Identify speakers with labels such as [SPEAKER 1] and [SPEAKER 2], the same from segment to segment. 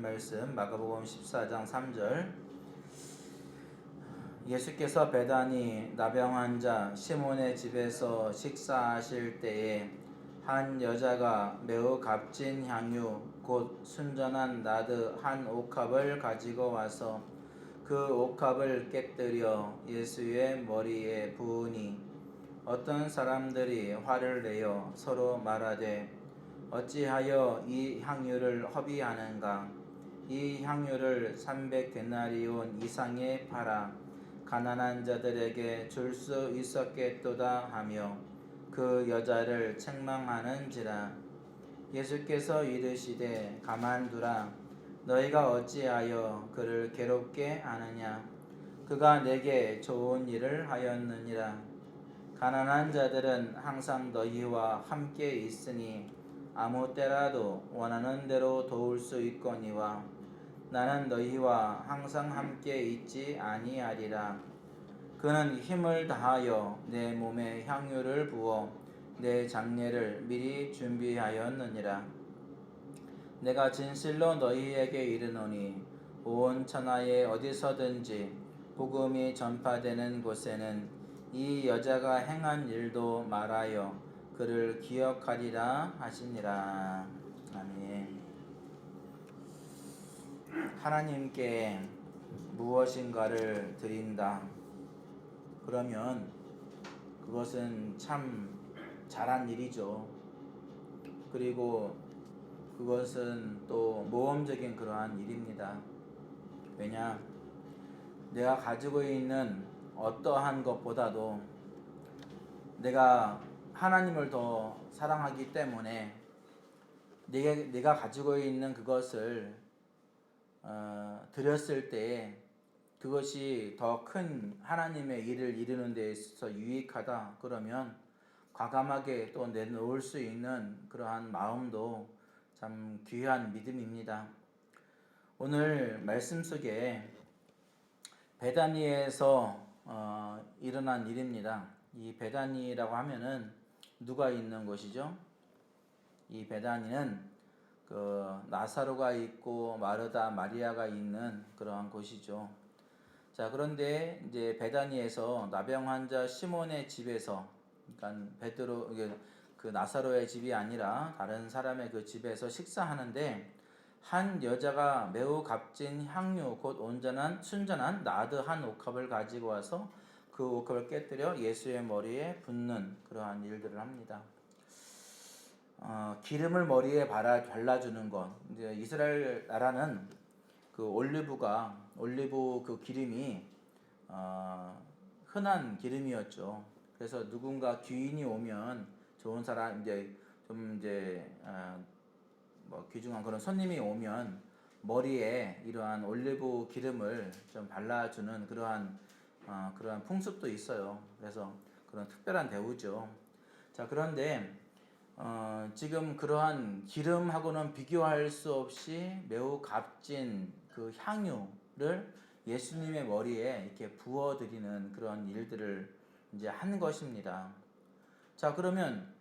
[SPEAKER 1] 말씀 마가복음 14장 3절. 예수께서 베다니 나병 환자 시몬의 집에서 식사하실 때에 한 여자가 매우 값진 향유 곧 순전한 나드 한 옥합을 가지고 와서 그 옥합을 깨뜨려 예수의 머리에 부으니 어떤 사람들이 화를 내어 서로 말하되 어찌하여 이 향유를 허비하는가? 이 향유를 300데나리온 이상에 팔아 가난한 자들에게 줄 수 있었겠도다 하며 그 여자를 책망하는지라. 예수께서 이르시되 가만두라. 너희가 어찌하여 그를 괴롭게 하느냐? 그가 내게 좋은 일을 하였느니라. 가난한 자들은 항상 너희와 함께 있으니 아무 때라도 원하는 대로 도울 수 있거니와 나는 너희와 항상 함께 있지 아니하리라. 그는 힘을 다하여 내 몸에 향유를 부어 내 장례를 미리 준비하였느니라. 내가 진실로 너희에게 이르노니 온 천하에 어디서든지 복음이 전파되는 곳에는 이 여자가 행한 일도 말하여 그를 기억하리라 하시니라. 아멘. 하나님께 무엇인가를 드린다. 그러면 그것은 참 잘한 일이죠. 그리고 그것은 또 모험적인 그러한 일입니다. 왜냐? 내가 가지고 있는 어떠한 것보다도 내가 하나님을 더 사랑하기 때문에 내가 가지고 있는 그것을 드렸을 때 그것이 더 큰 하나님의 일을 이루는 데 있어서 유익하다. 그러면 과감하게 또 내놓을 수 있는 그러한 마음도 참 귀한 믿음입니다. 오늘 말씀 속에 베다니에서 일어난 일입니다. 이 베다니라고 하면은 누가 있는 곳이죠? 이 베다니는 그 나사로가 있고 마르다 마리아가 있는 그러한 곳이죠. 자, 그런데 이제 베다니에서 나병 환자 시몬의 집에서, 그러니까 베드로 그 나사로의 집이 아니라 다른 사람의 그 집에서 식사하는데 한 여자가 매우 값진 향유 곧 온전한 순전한 나드 한 옥합을 가지고 와서 그 옥합을 깨뜨려 예수의 머리에 붓는 그러한 일들을 합니다. 기름을 머리에 발라주는 것. 이제 이스라엘 나라는 그 올리브 그 기름이 흔한 기름이었죠. 그래서 누군가 귀인이 오면 좋은 사람 뭐 귀중한 그런 손님이 오면 머리에 이러한 올리브 기름을 좀 발라주는 그러한 풍습도 있어요. 그래서 그런 특별한 대우죠. 자, 그런데 지금 그러한 기름하고는 비교할 수 없이 매우 값진 그 향유를 예수님의 머리에 이렇게 부어드리는 그런 일들을 이제 한 것입니다. 자, 그러면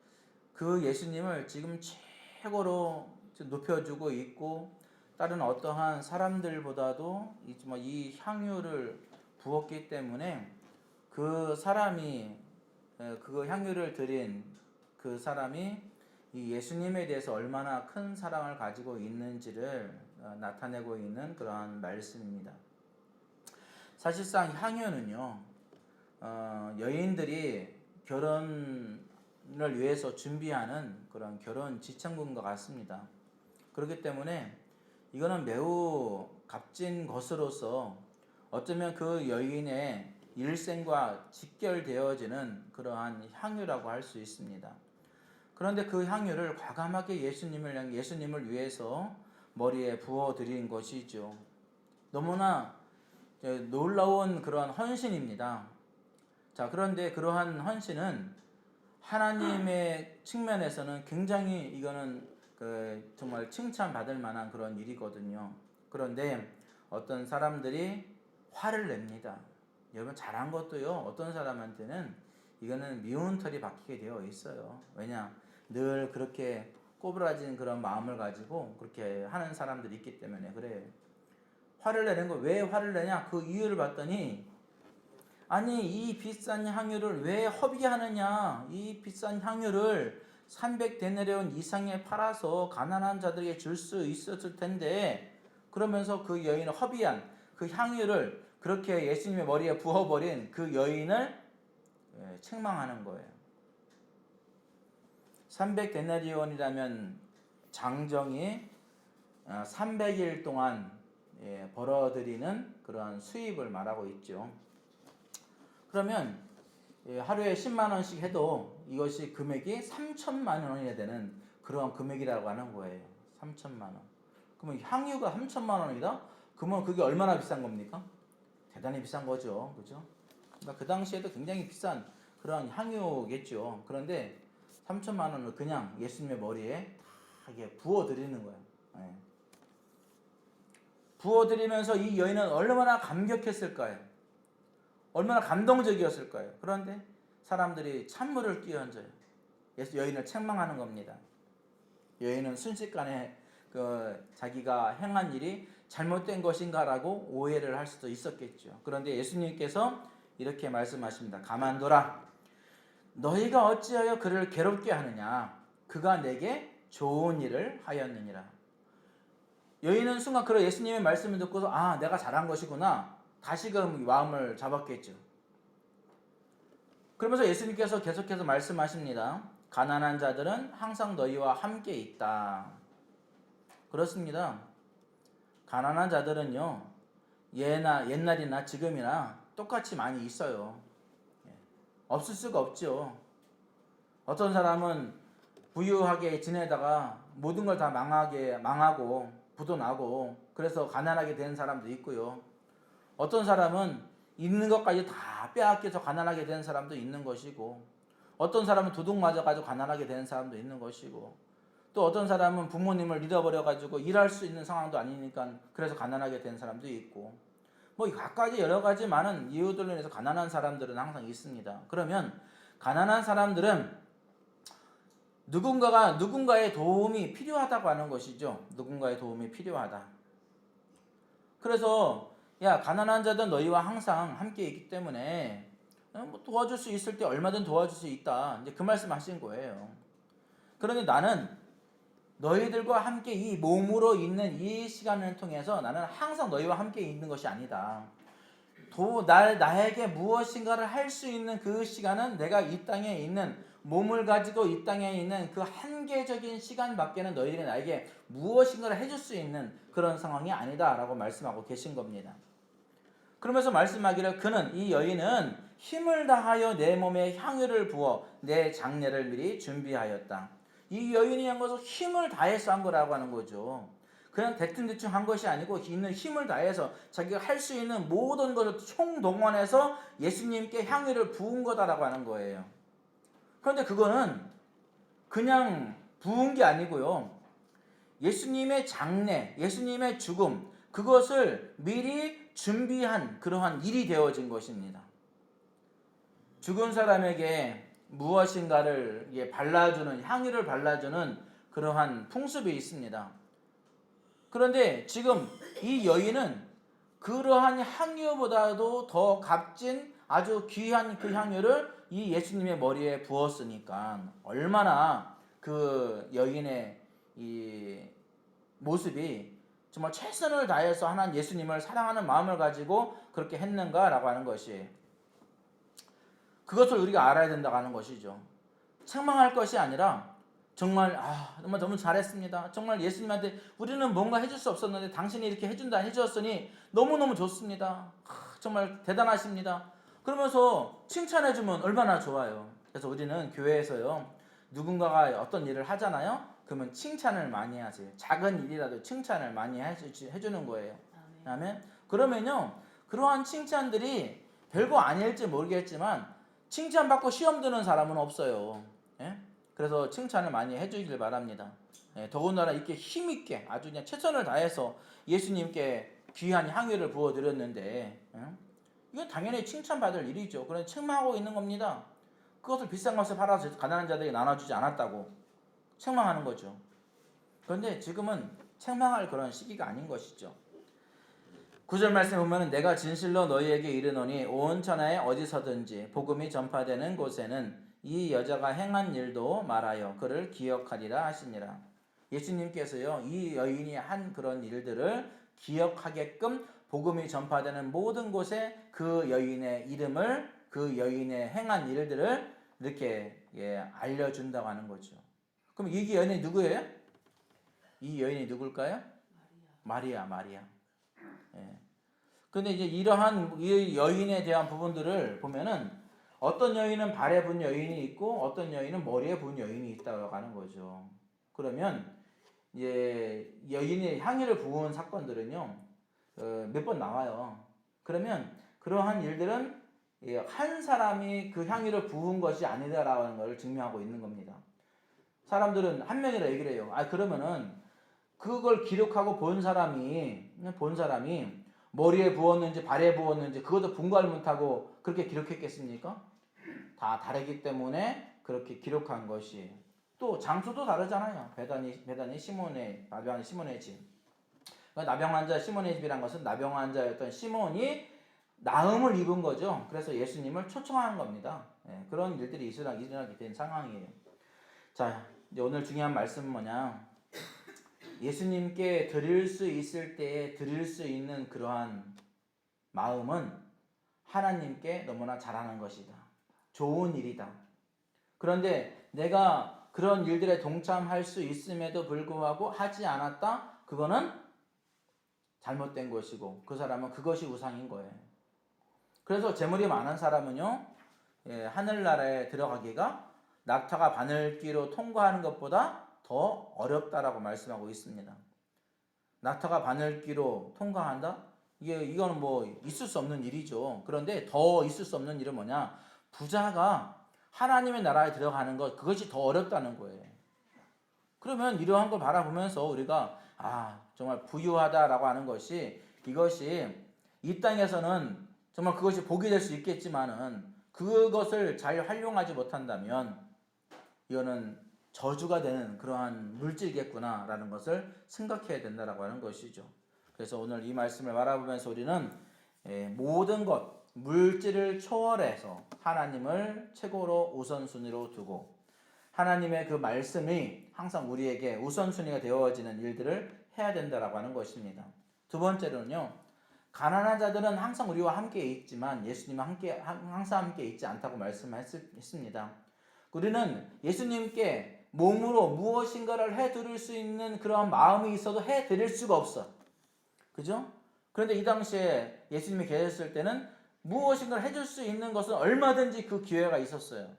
[SPEAKER 1] 그 예수님을 지금 최고로 높여주고 있고 다른 어떠한 사람들보다도 이 향유를 부었기 때문에 그 사람이 그 향유를 드린 그 사람이 이 예수님에 대해서 얼마나 큰 사랑을 가지고 있는지를 나타내고 있는 그러한 말씀입니다. 사실상 향유는요, 여인들이 결혼을 위해서 준비하는 그런 결혼 지참금과 같습니다. 그렇기 때문에 이거는 매우 값진 것으로서 어쩌면 그 여인의 일생과 직결되어지는 그러한 향유라고 할 수 있습니다. 그런데 그 향유를 과감하게 예수님을 위해서 머리에 부어드린 것이죠. 너무나 놀라운 그러한 헌신입니다. 자, 그런데 그러한 헌신은 하나님의 측면에서는 굉장히 이거는 정말 칭찬받을 만한 그런 일이거든요. 그런데 어떤 사람들이 화를 냅니다. 여러분, 잘한 것도요, 어떤 사람한테는 이거는 미운 털이 박히게 되어 있어요. 왜냐? 늘 그렇게 꼬부라진 그런 마음을 가지고 그렇게 하는 사람들이 있기 때문에 그래요. 화를 내는 거 왜 화를 내냐? 그 이유를 봤더니 아니 이 비싼 향유를 왜 허비하느냐? 이 비싼 향유를 300데나리온 이상에 팔아서 가난한 자들에게 줄 수 있었을 텐데 그러면서 그 여인을 허비한 그 향유를 그렇게 예수님의 머리에 부어버린 그 여인을 책망하는 거예요. 300데나리온이라면 장정이 300일 동안 벌어들이는 그런 수입을 말하고 있죠. 그러면 하루에 10만 원씩 해도 이것이 금액이 3천만 원이 되는 그런 금액이라고 하는 거예요. 3천만 원. 그러면 향유가 3천만 원이다? 그러면 그게 얼마나 비싼 겁니까? 대단히 비싼 거죠. 그죠? 그러니까 그 당시에도 굉장히 비싼 그런 향유겠죠. 그런데 3천만 원을 그냥 예수님의 머리에 다 이게 부어드리는 거예요. 네. 부어드리면서 이 여인은 얼마나 감격했을까요? 얼마나 감동적이었을까요? 그런데 사람들이 찬물을 끼얹어요. 여인을 책망하는 겁니다. 여인은 순식간에 자기가 행한 일이 잘못된 것인가라고 오해를 할 수도 있었겠죠. 그런데 예수님께서 이렇게 말씀하십니다. 가만둬라. 너희가 어찌하여 그를 괴롭게 하느냐? 그가 내게 좋은 일을 하였느니라. 여인은 순간 그런 예수님의 말씀을 듣고서 아 내가 잘한 것이구나. 다시금 마음을 잡았겠죠. 그러면서 예수님께서 계속해서 말씀하십니다. 가난한 자들은 항상 너희와 함께 있다. 그렇습니다. 가난한 자들은요 옛날이나 지금이나 똑같이 많이 있어요. 없을 수가 없죠. 어떤 사람은 부유하게 지내다가 모든 걸 다 망하고 부도 나고 그래서 가난하게 된 사람도 있고요. 어떤 사람은 있는 것까지 다 빼앗겨서 가난하게 된 사람도 있는 것이고 어떤 사람은 도둑 맞아가지고 가난하게 된 사람도 있는 것이고 또 어떤 사람은 부모님을 잃어버려가지고 일할 수 있는 상황도 아니니까 그래서 가난하게 된 사람도 있고 뭐 각가지 여러 가지 많은 이유들로 인해서 가난한 사람들은 항상 있습니다. 그러면 가난한 사람들은 누군가의 도움이 필요하다고 하는 것이죠. 누군가의 도움이 필요하다. 그래서 야 가난한 자들 너희와 항상 함께 있기 때문에 뭐 도와줄 수 있을 때 얼마든 도와줄 수 있다. 이제 그 말씀 하신 거예요. 그런데 나는 너희들과 함께 이 몸으로 있는 이 시간을 통해서 나는 항상 너희와 함께 있는 것이 아니다. 나에게 무엇인가를 할 수 있는 그 시간은 내가 이 땅에 있는 몸을 가지고 이 땅에 있는 그 한계적인 시간밖에는 너희들이 나에게 무엇인가를 해줄 수 있는 그런 상황이 아니다 라고 말씀하고 계신 겁니다. 그러면서 말씀하기를 이 여인은 힘을 다하여 내 몸에 향유를 부어 내 장례를 미리 준비하였다. 이 여인이 한 것은 힘을 다해서 한 거라고 하는 거죠. 그냥 대충대충 한 것이 아니고 있는 힘을 다해서 자기가 할 수 있는 모든 것을 총동원해서 예수님께 향유를 부은 거다라고 하는 거예요. 그런데 그거는 그냥 부은 게 아니고요. 예수님의 장례, 예수님의 죽음, 그것을 미리 준비한 그러한 일이 되어진 것입니다. 죽은 사람에게 무엇인가를 발라주는, 향유를 발라주는 그러한 풍습이 있습니다. 그런데 지금 이 여인은 그러한 향유보다도 더 값진 아주 귀한 그 향유를 이 예수님의 머리에 부었으니까 얼마나 그 여인의 이 모습이 정말 최선을 다해서 하나님 예수님을 사랑하는 마음을 가지고 그렇게 했는가라고 하는 것이 그것을 우리가 알아야 된다고 하는 것이죠. 책망할 것이 아니라 정말 너무 잘했습니다. 정말 예수님한테 우리는 뭔가 해줄 수 없었는데 당신이 이렇게 해주었으니 너무너무 좋습니다. 정말 대단하십니다. 그러면서 칭찬해주면 얼마나 좋아요. 그래서 우리는 교회에서요 누군가가 어떤 일을 하잖아요. 그러면 칭찬을 많이 하세요. 작은 일이라도 칭찬을 많이 해주는 거예요. 그러면요 그러한 칭찬들이 별거 아닐지 모르겠지만 칭찬받고 시험 드는 사람은 없어요. 예? 그래서 칭찬을 많이 해주길 바랍니다. 더군다나 이렇게 힘있게 아주 그냥 최선을 다해서 예수님께 귀한 향유를 부어드렸는데 이건 당연히 칭찬받을 일이죠. 그런데 책망하고 있는 겁니다. 그것을 비싼 것을 팔아서 가난한 자들에게 나눠주지 않았다고 책망하는 거죠. 그런데 지금은 책망할 그런 시기가 아닌 것이죠. 9절 말씀 보면 내가 진실로 너희에게 이르노니 온 천하에 어디서든지 복음이 전파되는 곳에는 이 여자가 행한 일도 말하여 그를 기억하리라 하시니라. 예수님께서요, 이 여인이 한 그런 일들을 기억하게끔 복음이 전파되는 모든 곳에 그 여인의 이름을, 그 여인의 행한 일들을 이렇게 알려준다고 하는 거죠. 그럼 이 여인이 누구예요? 이 여인이 누굴까요? 마리아. 예. 근데 이제 이러한 이 여인에 대한 부분들을 보면은 어떤 여인은 발에 분 여인이 있고 어떤 여인은 머리에 분 여인이 있다고 하는 거죠. 그러면 이제 여인의 향유를 부은 사건들은요, 몇 번 나와요. 그러면 그러한 일들은 한 사람이 그 향유를 부은 것이 아니다라는 것을 증명하고 있는 겁니다. 사람들은 한 명이라 얘기를 해요. 그러면은 그걸 기록하고 본 사람이 머리에 부었는지 발에 부었는지 그것도 분간을 못하고 그렇게 기록했겠습니까? 다 다르기 때문에 그렇게 기록한 것이. 또 장소도 다르잖아요. 베다니 시몬의 집. 나병 환자 시몬의 집이란 것은 나병 환자였던 시몬이 나음을 입은 거죠. 그래서 예수님을 초청한 겁니다. 그런 일들이 일어나게 된 상황이에요. 자, 이제 오늘 중요한 말씀은 뭐냐? 예수님께 드릴 수 있을 때에 드릴 수 있는 그러한 마음은 하나님께 너무나 잘하는 것이다. 좋은 일이다. 그런데 내가 그런 일들에 동참할 수 있음에도 불구하고 하지 않았다? 그거는 잘못된 것이고 그 사람은 그것이 우상인 거예요. 그래서 재물이 많은 사람은요, 하늘나라에 들어가기가 낙타가 바늘귀로 통과하는 것보다 더 어렵다라고 말씀하고 있습니다. 낙타가 바늘귀로 통과한다? 이거는 뭐 있을 수 없는 일이죠. 그런데 더 있을 수 없는 일은 뭐냐? 부자가 하나님의 나라에 들어가는 것, 그것이 더 어렵다는 거예요. 그러면 이러한 걸 바라보면서 우리가 정말 부유하다라고 하는 것이, 이것이 이 땅에서는 정말 그것이 복이 될 수 있겠지만은 그것을 잘 활용하지 못한다면 이거는 저주가 되는 그러한 물질이겠구나라는 것을 생각해야 된다라고 하는 것이죠. 그래서 오늘 이 말씀을 바라보면서 우리는 모든 것, 물질을 초월해서 하나님을 최고로 우선순위로 두고 하나님의 그 말씀이 항상 우리에게 우선순위가 되어지는 일들을 해야 된다라고 하는 것입니다. 두 번째로는요, 가난한 자들은 항상 우리와 함께 있지만 예수님은 항상 함께 있지 않다고 말씀했습니다. 우리는 예수님께 몸으로 무엇인가를 해드릴 수 있는 그러한 마음이 있어도 해드릴 수가 없어. 그죠? 그런데 이 당시에 예수님이 계셨을 때는 무엇인가를 해줄 수 있는 것은 얼마든지 그 기회가 있었어요.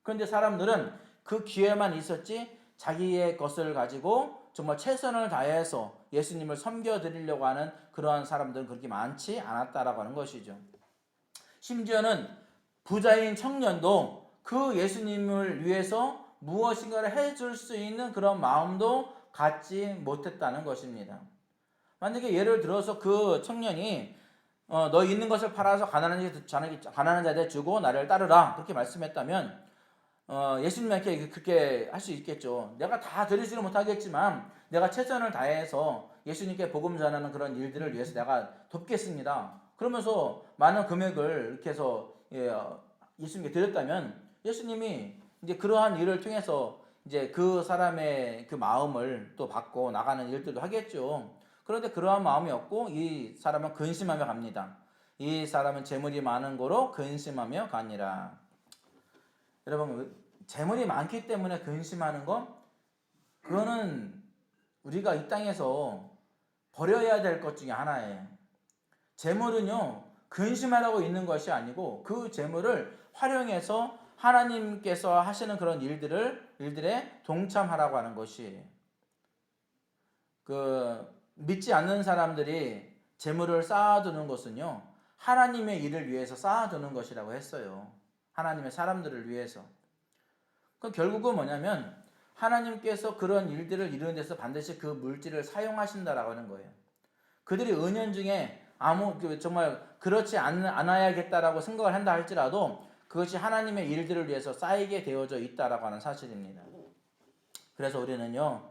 [SPEAKER 1] 그런데 사람들은 그 기회만 있었지 자기의 것을 가지고 정말 최선을 다해서 예수님을 섬겨드리려고 하는 그러한 사람들은 그렇게 많지 않았다라고 하는 것이죠. 심지어는 부자인 청년도 그 예수님을 위해서 무엇인가를 해줄 수 있는 그런 마음도 갖지 못했다는 것입니다. 만약에 예를 들어서 그 청년이 너 있는 것을 팔아서 가난한 자들에 주고 나를 따르라 그렇게 말씀했다면 예수님께 그렇게 할 수 있겠죠. 내가 다 드리지는 못하겠지만 내가 최선을 다해서 예수님께 복음 전하는 그런 일들을 위해서 내가 돕겠습니다. 그러면서 많은 금액을 이렇게 해서 예수님께 드렸다면 예수님이 이제 그러한 일을 통해서 이제 그 사람의 그 마음을 또 받고 나가는 일들도 하겠죠. 그런데 그러한 마음이 없고 이 사람은 근심하며 갑니다. 이 사람은 재물이 많은 고로 근심하며 가니라. 여러분, 재물이 많기 때문에 근심하는 건 그거는 우리가 이 땅에서 버려야 될 것 중에 하나예요. 재물은요, 근심하라고 있는 것이 아니고 그 재물을 활용해서 하나님께서 하시는 그런 일들에 동참하라고 하는 것이, 믿지 않는 사람들이 재물을 쌓아두는 것은요, 하나님의 일을 위해서 쌓아두는 것이라고 했어요. 하나님의 사람들을 위해서. 그럼 결국은 뭐냐면 하나님께서 그런 일들을 이루는 데서 반드시 그 물질을 사용하신다라고 하는 거예요. 그들이 은연중에 정말 그렇지 않아야겠다라고 생각을 한다 할지라도 그것이 하나님의 일들을 위해서 쌓이게 되어져 있다라고 하는 사실입니다. 그래서 우리는요,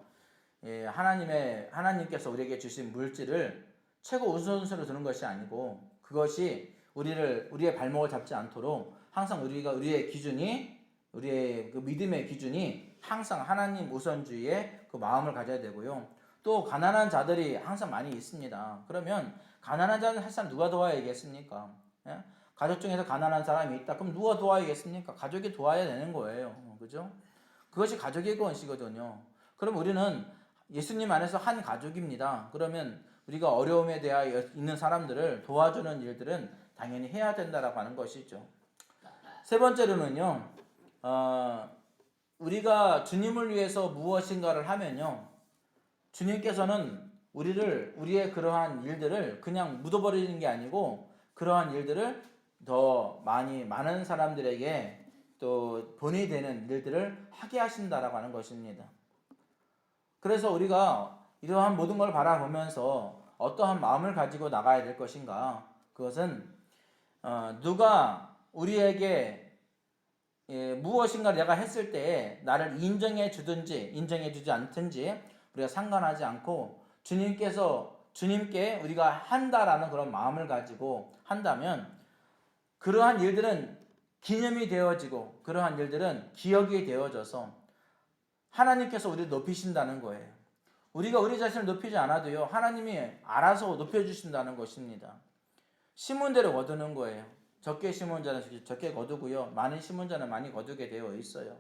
[SPEAKER 1] 하나님께서 우리에게 주신 물질을 최고 우선순위로 두는 것이 아니고, 그것이 우리의 발목을 잡지 않도록 항상 우리의 기준이, 우리의 그 믿음의 기준이 항상 하나님 우선주의의 그 마음을 가져야 되고요. 또 가난한 자들이 항상 많이 있습니다. 그러면 가난한 자는 사실 누가 도와야겠습니까? 예? 가족 중에서 가난한 사람이 있다. 그럼 누가 도와야겠습니까? 가족이 도와야 되는 거예요. 그죠? 그것이 가족의 것이거든요. 그럼 우리는 예수님 안에서 한 가족입니다. 그러면 우리가 어려움에 대하여 있는 사람들을 도와주는 일들은 당연히 해야 된다라고 하는 것이죠. 세 번째로는요, 우리가 주님을 위해서 무엇인가를 하면요, 주님께서는 우리의 그러한 일들을 그냥 묻어버리는 게 아니고, 그러한 일들을 더 많은 사람들에게 또 본이 되는 일들을 하게 하신다라고 하는 것입니다. 그래서 우리가 이러한 모든 걸 바라보면서 어떠한 마음을 가지고 나가야 될 것인가? 그것은 누가 우리에게 무엇인가 내가 했을 때 나를 인정해 주든지 인정해 주지 않든지 우리가 상관하지 않고 주님께 우리가 한다라는 그런 마음을 가지고 한다면 그러한 일들은 기념이 되어지고 그러한 일들은 기억이 되어져서 하나님께서 우리를 높이신다는 거예요. 우리가 우리 자신을 높이지 않아도요, 하나님이 알아서 높여주신다는 것입니다. 심은 대로 거두는 거예요. 적게 심은 자는 적게 거두고요, 많이 심은 자는 많이 거두게 되어 있어요.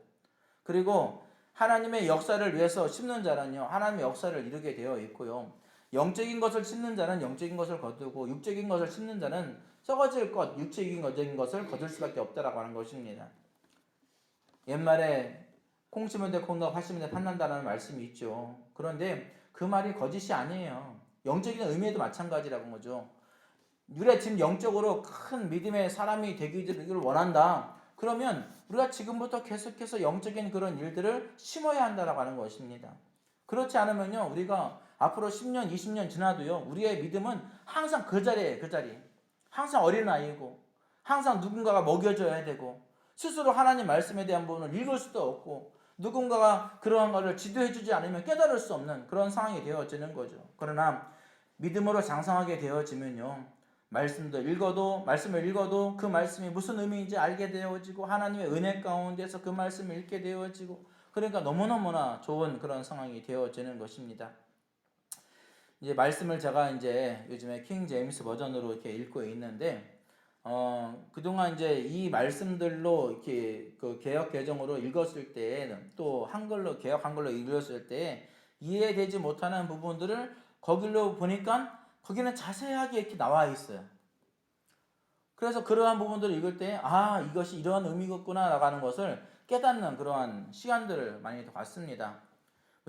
[SPEAKER 1] 그리고 하나님의 역사를 위해서 심는 자는요, 하나님의 역사를 이루게 되어 있고요, 영적인 것을 심는 자는 영적인 것을 거두고 육적인 것을 심는 자는 썩어질 것, 육적인 것을 거둘 수밖에 없다라고 하는 것입니다. 옛말에 콩 심은 데 콩나고 팥 심은 데 팥난다라는 말씀이 있죠. 그런데 그 말이 거짓이 아니에요. 영적인 의미에도 마찬가지라는 거죠. 우리가 지금 영적으로 큰 믿음의 사람이 되기를 원한다. 그러면 우리가 지금부터 계속해서 영적인 그런 일들을 심어야 한다라고 하는 것입니다. 그렇지 않으면요, 우리가 앞으로 10년, 20년 지나도요, 우리의 믿음은 항상 그 자리에 항상 어린아이고, 항상 누군가가 먹여줘야 되고, 스스로 하나님 말씀에 대한 부분을 읽을 수도 없고, 누군가가 그러한 것을 지도해주지 않으면 깨달을 수 없는 그런 상황이 되어지는 거죠. 그러나 믿음으로 장성하게 되어지면요, 말씀을 읽어도 그 말씀이 무슨 의미인지 알게 되어지고, 하나님의 은혜 가운데서 그 말씀을 읽게 되어지고, 그러니까 너무너무나 좋은 그런 상황이 되어지는 것입니다. 이제 말씀을 제가 이제 요즘에 킹 제임스 버전으로 이렇게 읽고 있는데, 그동안 이제 이 말씀들로 이렇게 그 개역 개정으로 읽었을 때는, 또 개역 한글로 읽었을 때 이해되지 못하는 부분들을 거기로 보니까 거기는 자세하게 이렇게 나와 있어요. 그래서 그러한 부분들을 읽을 때, 이것이 이런 의미겠구나 라는 것을 깨닫는 그러한 시간들을 많이 갖습니다.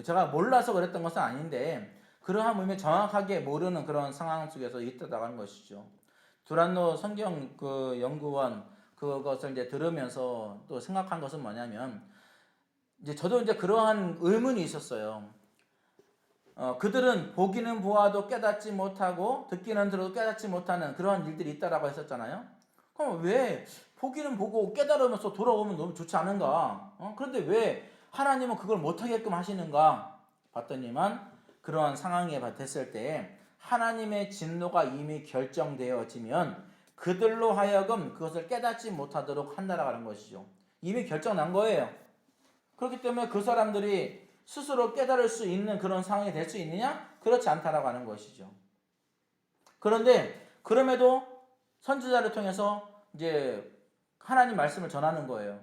[SPEAKER 1] 제가 몰라서 그랬던 것은 아닌데, 그러한 의미 정확하게 모르는 그런 상황 속에서 있다 나가는 것이죠. 두란노 성경 그 연구원 그것을 이제 들으면서 또 생각한 것은 뭐냐면, 이제 저도 이제 그러한 의문이 있었어요. 그들은 보기는 보아도 깨닫지 못하고 듣기는 들어도 깨닫지 못하는 그러한 일들이 있다라고 했었잖아요. 그럼 왜 보기는 보고 깨달으면서 돌아오면 너무 좋지 않은가? 그런데 왜 하나님은 그걸 못하게끔 하시는가? 봤더니만 그러한 상황에 됐을 때 하나님의 진노가 이미 결정되어지면 그들로 하여금 그것을 깨닫지 못하도록 한다라고 하는 것이죠. 이미 결정난 거예요. 그렇기 때문에 그 사람들이 스스로 깨달을 수 있는 그런 상황이 될 수 있느냐? 그렇지 않다라고 하는 것이죠. 그런데 그럼에도 선지자를 통해서 이제 하나님 말씀을 전하는 거예요.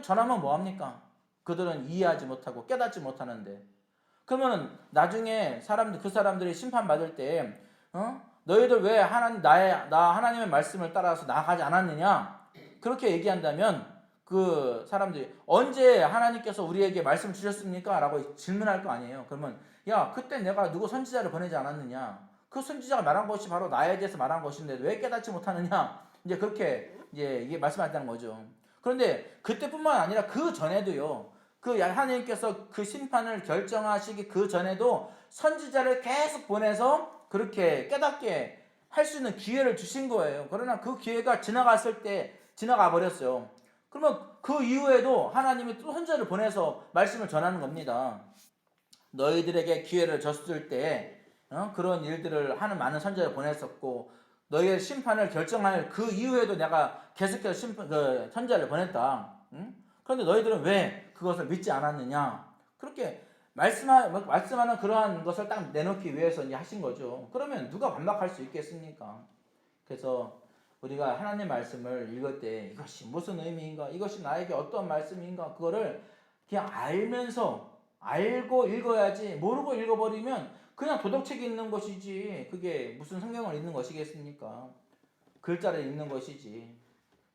[SPEAKER 1] 전하면 뭐합니까? 그들은 이해하지 못하고 깨닫지 못하는데, 그러면 나중에 그 사람들이 심판받을 때, 너희들 왜 하나님의 말씀을 따라서 나아가지 않았느냐? 그렇게 얘기한다면 그 사람들이 언제 하나님께서 우리에게 말씀 주셨습니까? 라고 질문할 거 아니에요. 그러면 그때 내가 누구 선지자를 보내지 않았느냐? 그 선지자가 말한 것이 바로 나에 대해서 말한 것인데 왜 깨닫지 못하느냐? 이제 그렇게 이게 말씀하셨다는 거죠. 그런데 그때뿐만 아니라 그 전에도요, 그 하나님께서 그 심판을 결정하시기 그 전에도 선지자를 계속 보내서 그렇게 깨닫게 할 수 있는 기회를 주신 거예요. 그러나 그 기회가 지나가 버렸어요. 그러면 그 이후에도 하나님이 또 선지자를 보내서 말씀을 전하는 겁니다. 너희들에게 기회를 줬을 때 그런 일들을 하는 많은 선지자를 보냈었고 너희의 심판을 결정할 그 이후에도 내가 계속해서 선지자를 보냈다. 응? 그런데 너희들은 왜 그것을 믿지 않았느냐? 그렇게 말씀하는 그러한 것을 딱 내놓기 위해서 이제 하신 거죠. 그러면 누가 반박할 수 있겠습니까? 그래서 우리가 하나님 말씀을 읽을 때 이것이 무슨 의미인가? 이것이 나에게 어떤 말씀인가? 그거를 그냥 알고 읽어야지 모르고 읽어버리면 그냥 도덕책이 있는 것이지 그게 무슨 성경을 읽는 것이겠습니까? 글자를 읽는 것이지.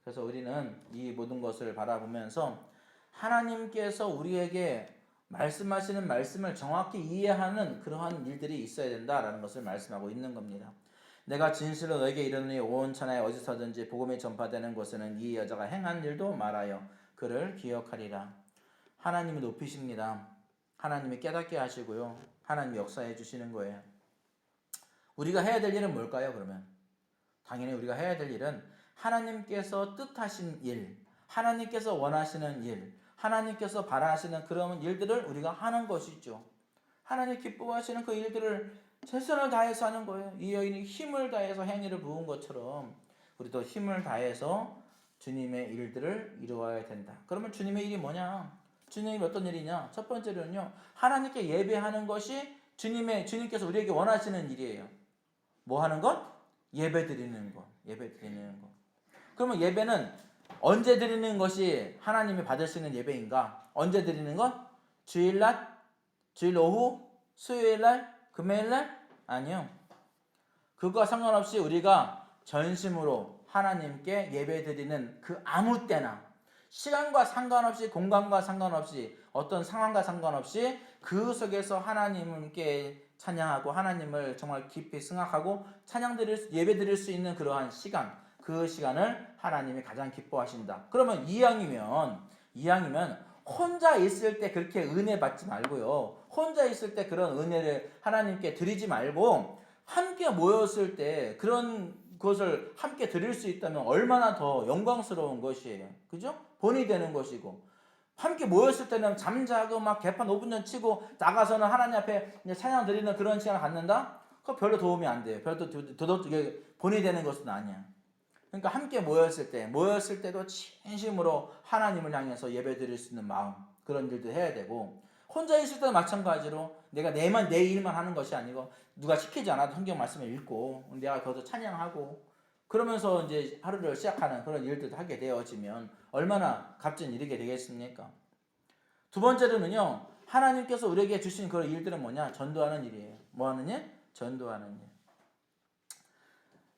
[SPEAKER 1] 그래서 우리는 이 모든 것을 바라보면서 하나님께서 우리에게 말씀하시는 말씀을 정확히 이해하는 그러한 일들이 있어야 된다라는 것을 말씀하고 있는 겁니다. 내가 진실로 너에게 이르노니 온 천하에 어디서든지 복음이 전파되는 곳에는 이 여자가 행한 일도 말하여 그를 기억하리라. 하나님이 높이십니다. 하나님이 깨닫게 하시고요. 하나님이 역사해 주시는 거예요. 우리가 해야 될 일은 뭘까요, 그러면? 당연히 우리가 해야 될 일은 하나님께서 뜻하신 일, 하나님께서 원하시는 일, 하나님께서 바라시는 그런 일들을 우리가 하는 것이죠. 하나님 기뻐하시는 그 일들을 최선을 다해서 하는 거예요. 이 여인이 힘을 다해서 행위를 부은 것처럼 우리도 힘을 다해서 주님의 일들을 이루어야 된다. 그러면 주님의 일이 뭐냐? 주님이 어떤 일이냐? 첫 번째로는요, 하나님께 예배하는 것이 주님께서 우리에게 원하시는 일이에요. 뭐 하는 것? 예배 드리는 것. 예배 드리는 것. 그러면 예배는 언제 드리는 것이 하나님이 받으시는 예배인가? 언제 드리는 것? 주일날? 주일 오후? 수요일날? 금요일날? 아니요. 그거와 상관없이 우리가 전심으로 하나님께 예배 드리는 그 아무 때나 시간과 상관없이 공간과 상관없이 어떤 상황과 상관없이 그 속에서 하나님께 찬양하고 하나님을 정말 깊이 생각하고 예배 드릴 수 있는 그러한 시간, 그 시간을 하나님이 가장 기뻐하신다. 그러면 이왕이면 혼자 있을 때 그렇게 은혜 받지 말고요. 혼자 있을 때 그런 은혜를 하나님께 드리지 말고 함께 모였을 때 그런 것을 함께 드릴 수 있다면 얼마나 더 영광스러운 것이에요. 그죠? 본이 되는 것이고. 함께 모였을 때는 잠자고 막 개판 5분 전 치고 나가서는 하나님 앞에 찬양 드리는 그런 시간을 갖는다? 그거 별로 도움이 안 돼요. 별로 본이 되는 것은 아니야. 그러니까 함께 모였을 때도 진심으로 하나님을 향해서 예배 드릴 수 있는 마음, 그런 일도 해야 되고, 혼자 있을 때도 마찬가지로 내가 내 일만 하는 것이 아니고 누가 시키지 않아도 성경 말씀을 읽고 내가 거기서 찬양하고 그러면서 이제 하루를 시작하는 그런 일들도 하게 되어지면 얼마나 값진 일이게 되겠습니까? 두 번째로는요, 하나님께서 우리에게 주신 그런 일들은 뭐냐? 전도하는 일이에요. 뭐 하는 일? 전도하는 일.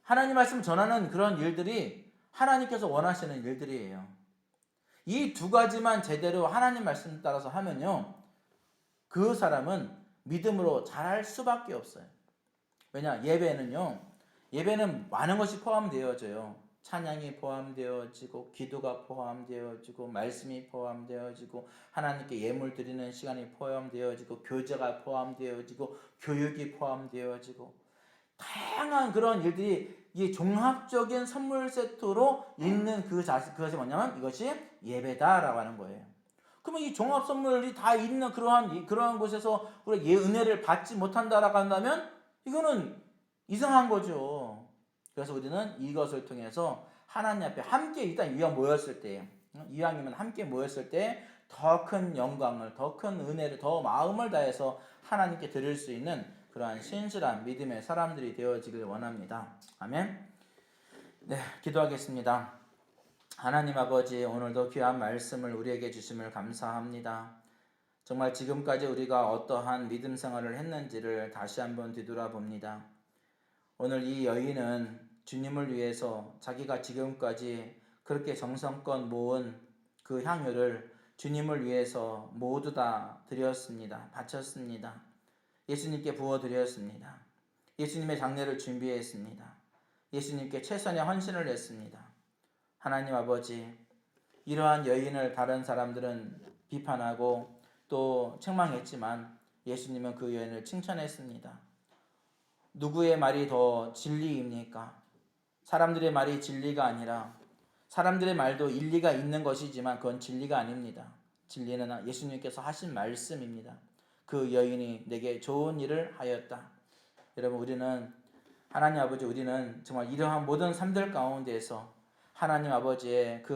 [SPEAKER 1] 하나님 말씀 전하는 그런 일들이 하나님께서 원하시는 일들이에요. 이 두 가지만 제대로 하나님 말씀 따라서 하면요, 그 사람은 믿음으로 잘할 수밖에 없어요. 왜냐? 예배는 많은 것이 포함되어져요. 찬양이 포함되어지고 기도가 포함되어지고 말씀이 포함되어지고 하나님께 예물 드리는 시간이 포함되어지고 교제가 포함되어지고 교육이 포함되어지고 다양한 그런 일들이 이 종합적인 선물 세트로 있는 그것이 뭐냐면 이것이 예배다라고 하는 거예요. 그러면 이 종합 선물이 다 있는 그러한 곳에서 우리가 은혜를 받지 못한다라고 한다면 이거는 이상한 거죠. 그래서 우리는 이것을 통해서 하나님 앞에 함께 일단 이왕이면 함께 모였을 때 더 큰 영광을, 더 큰 은혜를, 더 마음을 다해서 하나님께 드릴 수 있는 그러한 신실한 믿음의 사람들이 되어지길 원합니다. 아멘. 네, 기도하겠습니다. 하나님 아버지, 오늘도 귀한 말씀을 우리에게 주심을 감사합니다. 정말 지금까지 우리가 어떠한 믿음 생활을 했는지를 다시 한번 뒤돌아봅니다. 오늘 이 여인은 주님을 위해서 자기가 지금까지 그렇게 정성껏 모은 그 향유를 주님을 위해서 모두 다 드렸습니다. 바쳤습니다. 예수님께 부어드렸습니다. 예수님의 장례를 준비했습니다. 예수님께 최선의 헌신을 했습니다. 하나님 아버지, 이러한 여인을 다른 사람들은 비판하고 또 책망했지만 예수님은 그 여인을 칭찬했습니다. 누구의 말이 더 진리입니까? 사람들의 말이 진리가 아니라 사람들의 말도 일리가 있는 것이지만 그건 진리가 아닙니다. 진리는 예수님께서 하신 말씀입니다. 그 여인이 내게 좋은 일을 하였다. 여러분, 우리는 하나님 아버지, 우리는 정말 이러한 모든 삶들 가운데에서 하나님 아버지의 그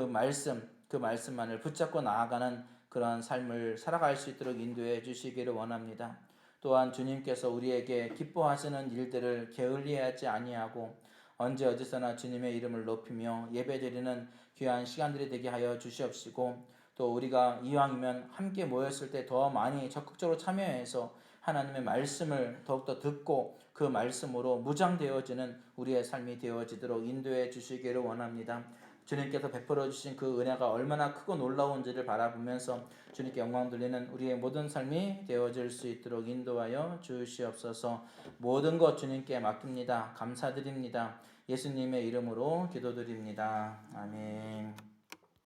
[SPEAKER 1] 말씀만을 붙잡고 나아가는 그런 삶을 살아갈 수 있도록 인도해 주시기를 원합니다. 또한 주님께서 우리에게 기뻐하시는 일들을 게을리하지 아니하고 언제 어디서나 주님의 이름을 높이며 예배드리는 귀한 시간들이 되게 하여 주시옵시고, 또 우리가 이왕이면 함께 모였을 때 더 많이 적극적으로 참여해서 하나님의 말씀을 더욱더 듣고 그 말씀으로 무장되어지는 우리의 삶이 되어지도록 인도해 주시기를 원합니다. 주님께서 베풀어 주신 그 은혜가 얼마나 크고 놀라운지를 바라보면서 주님께 영광 돌리는 우리의 모든 삶이 되어질 수 있도록 인도하여 주시옵소서. 모든 것 주님께 맡깁니다. 감사드립니다. 예수님의 이름으로 기도드립니다. 아멘.